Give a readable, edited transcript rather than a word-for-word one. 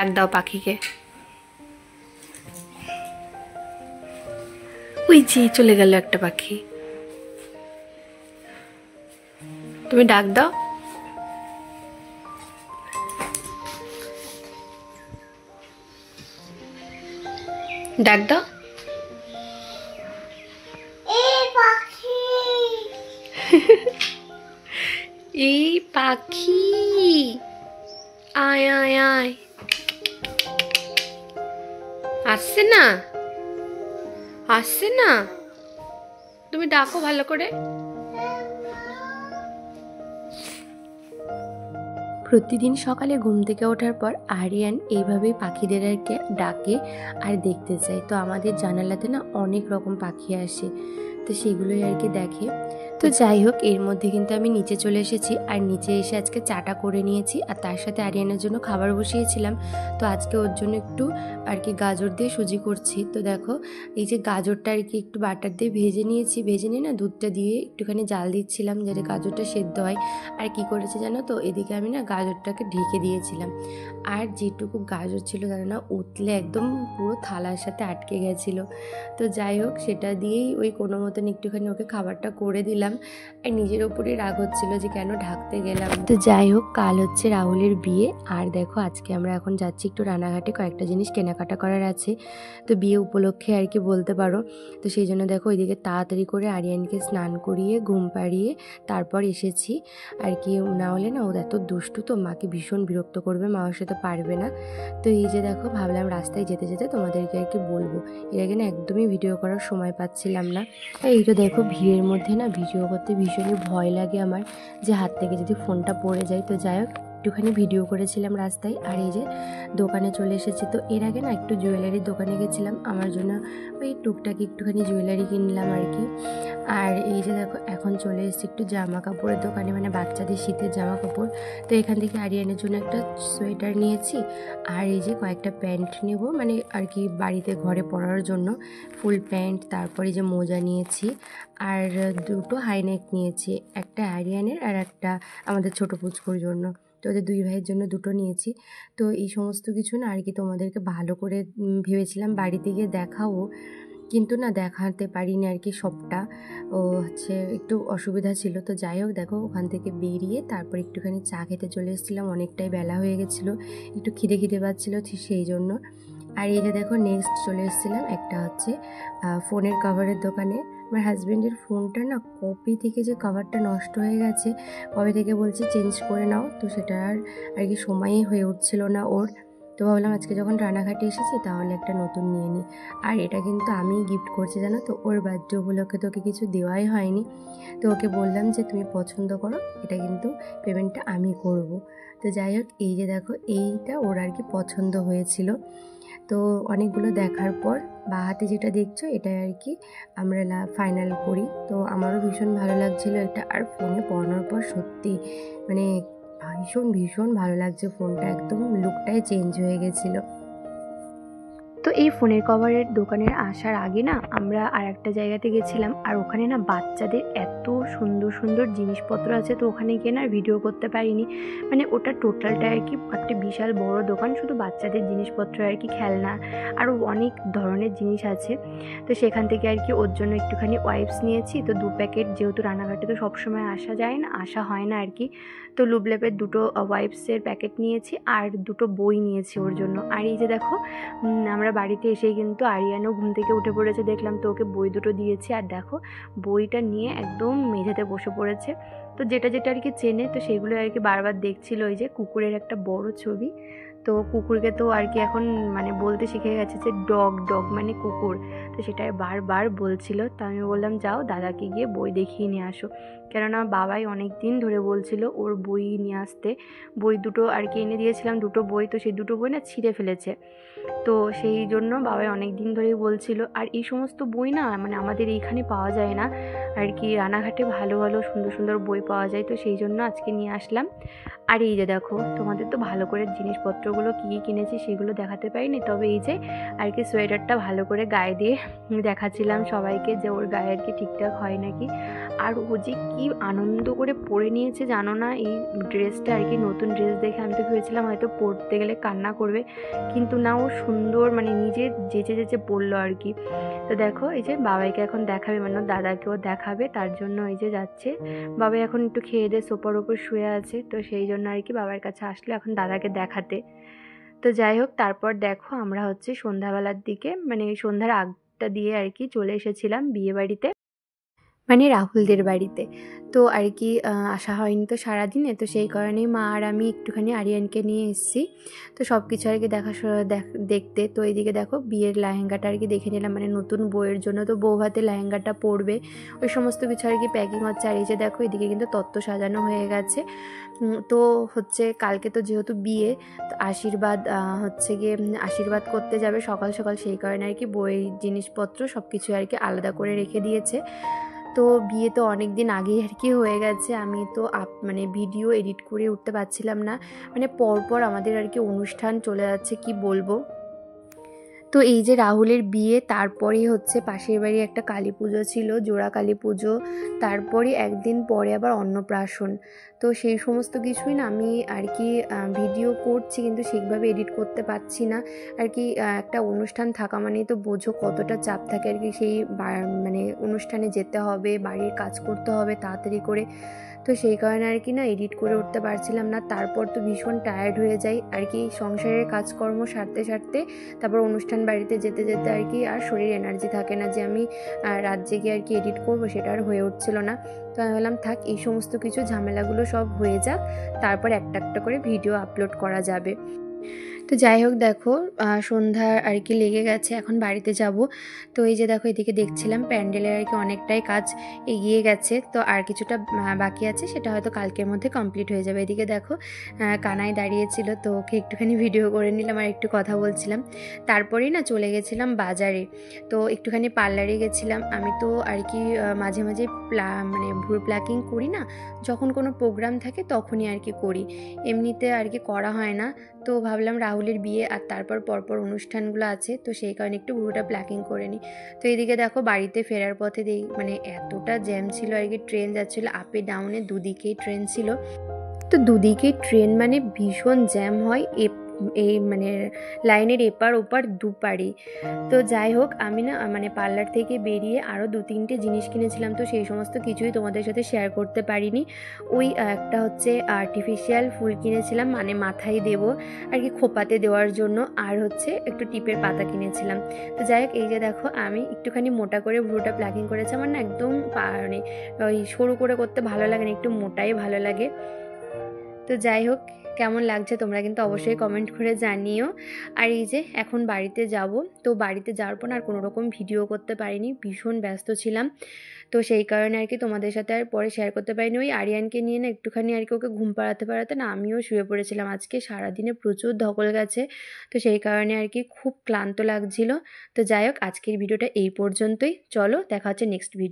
ডাক দাও পাখিকে। ওই যে চলে গেল একটা পাখি, তুমি ডাক দাও। ডাক দাও। এই পাখি আয় আয় আয়, আসছে না আসছে না, তুমি ডাকো ভালো করে। প্রতিদিন সকালে ঘুম থেকে ওঠার পর আরিয়ান এইভাবেই পাখিদের আর কি ডাকে আর দেখতে চায়। তো আমাদের জানালাতে না অনেক রকম পাখি আসে, তো সেগুলোই আর কি দেখে। তো যাই হোক, এর মধ্যে কিন্তু আমি নিচে চলে এসেছি, আর নিচে এসে আজকে চাটা করে নিয়েছি, আর তার সাথে আরিয়ানের জন্য খাবার বসিয়েছিলাম। তো আজকে ওর জন্য একটু আর কি গাজর দিয়ে সুজি করছি। তো দেখো এই যে গাজরটা আর কি একটু বাটার দিয়ে ভেজে নিয়েছি, ভেজে নিয়ে না দুধটা দিয়ে একটুখানি জাল দিচ্ছিলাম যাতে গাজরটা সেদ্ধ হয়। আর কি করেছে জানো তো, এদিকে আমি না গাজরটাকে ঢেকে দিয়েছিলাম, আর যেটুকু গাজর ছিল জানো না, উতলে একদম পুরো থালার সাথে আটকে গেছিলো। তো যাই হোক, সেটা দিয়েই ওই কোনো মতন একটুখানি ওকে খাবারটা করে দিলাম। আর নিজের ওপরে রাগ হচ্ছিল যে কেন ঢাকতে গেলাম। তো যাই হোক, কাল হচ্ছে রাহুলের বিয়ে, আর দেখো আজকে আমরা এখন যাচ্ছি একটু রানাঘাটে, কয়েকটা জিনিস কেনাকাটা করার আছে, তো বিয়ে উপলক্ষে আর কি বলতে পারো। তো সেই জন্য দেখো ওইদিকে তাড়াতাড়ি করে আরিয়ানকে স্নান করিয়ে ঘুম পাড়িয়ে তারপর এসেছি আর কি। না হলে না ও এত দুষ্টু, তো মাকে ভীষণ বিরক্ত করবে, মা ওর সাথে পারবে না। তো এই যে দেখো, ভাবলাম রাস্তায় যেতে যেতে তোমাদেরকে আর কি বলবো, এর আগে না একদমই ভিডিও করার সময় পাচ্ছিলাম না। এই তো দেখো, ভিড়ের মধ্যে না ভিডিও করতে ভীষণই ভয় লাগে আমার, যে হাত থেকে যদি ফোনটা পড়ে যায়। তো যাই হোক, একটুখানি ভিডিও করেছিলাম রাস্তায়। আর এই যে দোকানে চলে এসেছি। তো এর আগে না একটু জুয়েলারির দোকানে গেছিলাম, আমার জন্য ওই টুকটাকি একটুখানি জুয়েলারি কিনলাম আর কি। আর এই যে দেখো, এখন চলে এসেছি একটু জামা কাপড়ের দোকানে, মানে বাচ্চাদের শীতের জামা কাপড়। তো এখান থেকে আরিয়ানের জন্য একটা সোয়েটার নিয়েছি, আর এই যে কয়েকটা প্যান্ট নেব, মানে আর কি বাড়িতে ঘরে পরার জন্য ফুল প্যান্ট, তারপরে যে মোজা নিয়েছি, আর দুটো হাইনেক নিয়েছি, একটা আরিয়ানের আর একটা আমাদের ছোটো পুচকুর জন্য। তো ওদের দুই ভাইয়ের জন্য দুটো নিয়েছি। তো এই সমস্ত কিছু না আর কি তোমাদেরকে ভালো করে ভেবেছিলাম বাড়িতে গিয়ে দেখাও, কিন্তু না দেখাতে পারিনি আর কি সবটা, ও হচ্ছে একটু অসুবিধা ছিল। তো যাই হোক, দেখো ওখান থেকে বেরিয়ে তারপর একটুখানি চা খেতে চলে এসেছিলাম, অনেকটাই বেলা হয়ে গেছিলো, একটু খিদে পাচ্ছিলো সেই জন্য। আর এই যে দেখো, নেক্সট চলে এসেছিলাম একটা হচ্ছে ফোনের কভারের দোকানে। আমার হাজব্যান্ডের ফোনটা না কপি থেকে যে কভারটা নষ্ট হয়ে গেছে, কবে থেকে বলছি চেঞ্জ করে নাও, তো সেটা আর কি সময়ই হয়ে উঠছিল না ওর। তো ভাবলাম আজকে যখন রানাঘাটে এসেছি তাহলে একটা নতুন নিয়ে নিই। আর এটা কিন্তু আমিই গিফট করছি জানো তো, ওর বার্থডে উপলক্ষে তোকে কিছু দেওয়াই হয়নি। তো ওকে বললাম যে তুমি পছন্দ করো, এটা কিন্তু পেমেন্টটা আমি করব। তো যাই হোক, এই যে দেখো, এইটা ওর আর কি পছন্দ হয়েছিল। তো অনেকগুলো দেখার পর বা হাতে যেটা দেখছো এটাই আর কি আমরা ফাইনাল করি। তো আমারও ভীষণ ভালো লাগছিলো এটা, আর ফোনে পড়ানোর পর সত্যি মানে ভীষণ ভালো লাগছে, ফোনটা একদম লুকটাই চেঞ্জ হয়ে গেছিলো। তো এই ফোনের কভারের দোকানের আসার আগে না আমরা আর একটা জায়গাতে গেছিলাম, আর ওখানে না বাচ্চাদের এত সুন্দর জিনিসপত্র আছে। তো ওখানে গিয়ে না ভিডিও করতে পারিনি, মানে ওটা টোটালটা আর কি একটা বিশাল বড় দোকান, শুধু বাচ্চাদের জিনিসপত্র আর কি, খেলনা আরও অনেক ধরনের জিনিস আছে। তো সেখান থেকে আর কি ওর জন্য একটুখানি ওয়াইপস নিয়েছি, তো 2 প্যাকেট, যেহেতু রানাঘাটে তো সবসময় আসা হয় না আর কি। তো লুবলেপের 2টো ওয়াইপসের প্যাকেট নিয়েছি, আর 2টো বই নিয়েছি ওর জন্য। আর এই যে দেখো, আমরা বাড়িতে এসেই কিন্তু আরিয়ানও ঘুম থেকে উঠে পড়েছে দেখলাম, তো ওকে বই দুটো দিয়েছি, আর দেখো বইটা নিয়ে একদম মেঝেতে বসে পড়েছে। তো যেটা আর কি চেনে, তো সেগুলো আর কি বারবার দেখছিল। ওই যে কুকুরের একটা বড় ছবি, তো কুকুরকে তো আর কি এখন মানে বলতে শিখে গেছে যে ডগ মানে কুকুর, তো সেটাই বারবার বলছিল। তো আমি বললাম যাও দাদাকে গিয়ে বই দেখিয়ে নিয়ে আসো, কেননা বাবাই অনেক দিন ধরে বলছিল ওর বই নিয়ে আসতে। বই দুটো আর কি এনে দিয়েছিলাম, 2টো বই, তো সেই 2টো বই না ছিঁড়ে ফেলেছে, তো সেই জন্য বাবাই অনেক দিন ধরেই বলছিল। আর এই সমস্ত বই না মানে আমাদের এইখানে পাওয়া যায় না আর কি, রানাঘাটে ভালো সুন্দর বই পাওয়া যায়, তো সেই জন্য আজকে নিয়ে আসলাম। আর এই যে দেখো, তোমাদের তো ভালো করে জিনিসপত্রগুলো জিনিসপত্রগুলো কী কী কিনেছি সেগুলো দেখাতে পারিনি। তবে এই যে আর কি সোয়েটারটা ভালো করে গায়ে দিয়ে দেখাচ্ছিলাম সবাইকে যে ওর গায়ে আর কি ঠিকঠাক হয় নাকি। আর ও যে কী আনন্দ করে পরে নিয়েছে জানো না এই ড্রেসটা আর কি। নতুন ড্রেস দেখে আমি তো ভেবেছিলাম হয়তো পরতে গেলে কান্না করবে, কিন্তু না, ও সুন্দর মানে নিজে যেচে যেচে পরলো আর কি। তো দেখো এই যে বাবাইকে এখন দেখাবে, মানে ওর দাদাকেও দেখাবে, তার জন্য এই যে যাচ্ছে। বাবাই এখন একটু খেয়ে দিয়ে সোফার ওপর শুয়ে আছে, তো সেই জন্য আর কি বাবার কাছে আসলে এখন দাদাকে দেখাতে। তো যাই হোক, তারপর দেখো আমরা হচ্ছে সন্ধ্যাবেলার দিকে মানে সন্ধ্যার আগটা দিয়ে আর কি চলে এসেছিলাম বিয়ে বাড়িতে, মানে রাহুলদের বাড়িতে। তো আর কি আসা হয়নি তো সারাদিনে, তো সেই কারণেই মা আর আমি একটুখানি আরিয়ানকে নিয়ে এসেছি। তো সব কিছু আর কি দেখতে। তো এইদিকে দেখো বিয়ের লেহেঙ্গাটা আর কি দেখে নিলাম, মানে নতুন বউয়ের জন্য তো বউ ভাতে লেহেঙ্গাটা পরবে, ওই সমস্ত কিছু আর কি প্যাকিং হচ্ছে। আর এই যে দেখো এদিকে কিন্তু তত্ত্ব সাজানো হয়ে গেছে। তো হচ্ছে কালকে তো যেহেতু বিয়ে, তো আশীর্বাদ হচ্ছে গিয়ে আশীর্বাদ করতে যাবে সকাল সকাল, সেই কারণে আর কি বই জিনিসপত্র সব কিছু আর কি আলাদা করে রেখে দিয়েছে। তো বিয়ে তো অনেক দিন আগেই আর কি হয়ে গেছে, আমি তো মানে ভিডিও এডিট করে উঠতে পারছিলাম না, মানে পরপর আমাদের আর কি অনুষ্ঠান চলে যাচ্ছে কি বলবো। তো এই যে রাহুলের বিয়ে, তারপরেই হচ্ছে পাশের বাড়ি একটা কালী পুজো ছিল, জোড়া কালী পুজো, তারপরে একদিন পরে আবার অন্নপ্রাশন। তো সেই সমস্ত কিছুই না আমি আর কি ভিডিও করছি, কিন্তু ঠিকভাবে এডিট করতে পারছি না আর কি। একটা অনুষ্ঠান থাকা মানেই তো বোঝো কতটা চাপ থাকে আর কি, সেই মানে অনুষ্ঠানে যেতে হবে, বাড়ির কাজ করতে হবে তাড়াতাড়ি করে। তো সেই কারণে আর কি না এডিট করে উঠতে পারছিলাম না। তারপর তো ভীষণ টায়ার্ড হয়ে যাই আর কি, সংসারের কাজকর্ম সারতে সারতে তারপর অনুষ্ঠান বাড়িতে যেতে যেতে আর কি আর শরীর এনার্জি থাকে না যে আমি রাত জেগে আর কি এডিট করবো, সেটা আর হয়ে উঠছিল না। তো আমি ভাবলাম থাক, এই সমস্ত কিছু ঝামেলাগুলো সব হয়ে যাক, তারপর একটা একটা করে ভিডিও আপলোড করা যাবে। তো যাই হোক দেখো সন্ধ্যা আর কি লেগে গেছে, এখন বাড়িতে যাব। তো এই যে দেখো এদিকে দেখছিলাম প্যান্ডেলের আর কি অনেকটাই কাজ এগিয়ে গেছে, তো আর কিছুটা বাকি আছে, সেটা হয়তো কালকের মধ্যে কমপ্লিট হয়ে যাবে। এদিকে দেখো কানাই দাঁড়িয়েছিল, তো ওকে একটুখানি ভিডিও করে নিলাম আর একটু কথা বলছিলাম। তারপরেই না চলে গেছিলাম বাজারে, তো একটুখানি পার্লারে গেছিলাম। আমি তো আর কি মাঝে মাঝে মানে ভুরু প্লাকিং করি না, যখন কোনো প্রোগ্রাম থাকে তখনই আর কি করি, এমনিতে আর কি করা হয় না। তো ভাবলাম রাহুলের বিয়ে আর তারপর পরপর অনুষ্ঠানগুলো আছে, তো সেই কারণে একটু ভুরুটা প্লাকিং করে নিই। তো এইদিকে দেখো বাড়িতে ফেরার পথে মানে এতটা জ্যাম ছিল আর কি, ট্রেন যাচ্ছিলো আপে ডাউনে, দুদিকেই ট্রেন ছিল। তো দুদিকেই ট্রেন মানে ভীষণ জ্যাম হয়, এই মানে লাইনের এপার ওপার দুপারই। তো যাই হোক, আমি না মানে পার্লার থেকে বেরিয়ে আরও 2-3টে জিনিস কিনেছিলাম, তো সেই সমস্ত কিছুই তোমাদের সাথে শেয়ার করতে পারিনি। ওই একটা হচ্ছে আর্টিফিশিয়াল ফুল কিনেছিলাম, মানে মাথায় দেব আর কি খোপাতে দেওয়ার জন্য, আর হচ্ছে একটু টিপের পাতা কিনেছিলাম। তো যাই হোক, এই যে দেখো আমি একটুখানি মোটা করে ভ্রুটা প্লাকিং করেছি, আমার না একদম মানে ওই সরু করে করতে ভালো লাগে না, একটু মোটাই ভালো লাগে। তো যাই হোক, কেমন লাগছে তোমরা কিন্তু অবশ্যই কমেন্ট করে জানিও। আর এই যে এখন বাড়িতে যাব, তো বাড়িতে যাওয়ার পর আর কোনো রকম ভিডিও করতে পারিনি, ভীষণ ব্যস্ত ছিলাম। তো সেই কারণে আর কি তোমাদের সাথে আর পরে শেয়ার করতে পারিনি। ওই আরিয়ানকে নিয়ে না একটুখানি আর কি ওকে ঘুম পাড়াতে পাড়াতে না আমিও শুয়ে পড়েছিলাম, আজকে সারাদিনে প্রচুর ধকল গেছে, তো সেই কারণে আর কি খুব ক্লান্ত লাগছিল। তো যাই হোক, আজকের ভিডিওটা এই পর্যন্তই, চলো দেখা হচ্ছে নেক্সট ভিডিও।